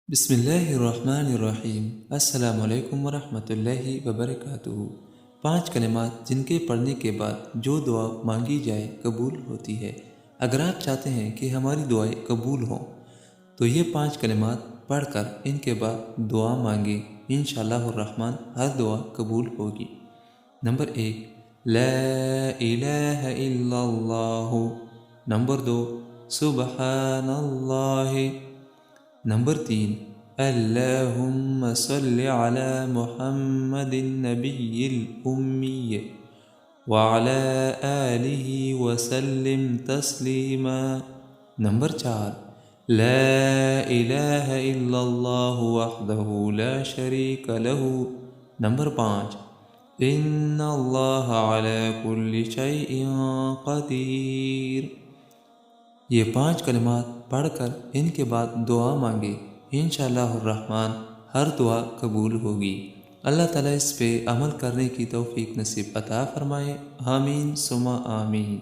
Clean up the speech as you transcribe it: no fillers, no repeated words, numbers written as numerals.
بسم اللہ الرحمن الرحیم۔ السلام علیکم ورحمۃ اللہ وبرکاتہ۔ 5 کلمات جن کے پڑھنے کے بعد جو دعا مانگی جائے قبول ہوتی ہے۔ اگر آپ چاہتے ہیں کہ ہماری دعائیں قبول ہوں تو یہ 5 کلمات پڑھ کر ان کے بعد دعا مانگیں، انشاءاللہ الرحمن ہر دعا قبول ہوگی۔ نمبر 1، لا الہ الا اللہ۔ نمبر 2، سبحان اللہ۔ نمبر 3، اللہم صلی علی محمد النبی الأمی وعلی آلہ وسلم تسلیما۔ نمبر 4، لا الہ الا اللہ وحدہ لا شریک لہ۔ نمبر 5، ان اللہ علی کل شیء قدیر۔ یہ 5 کلمات پڑھ کر ان کے بعد دعا مانگے، انشاءاللہ الرحمن ہر دعا قبول ہوگی۔ اللہ تعالیٰ اس پہ عمل کرنے کی توفیق نصیب عطا فرمائے، آمین ثم آمین۔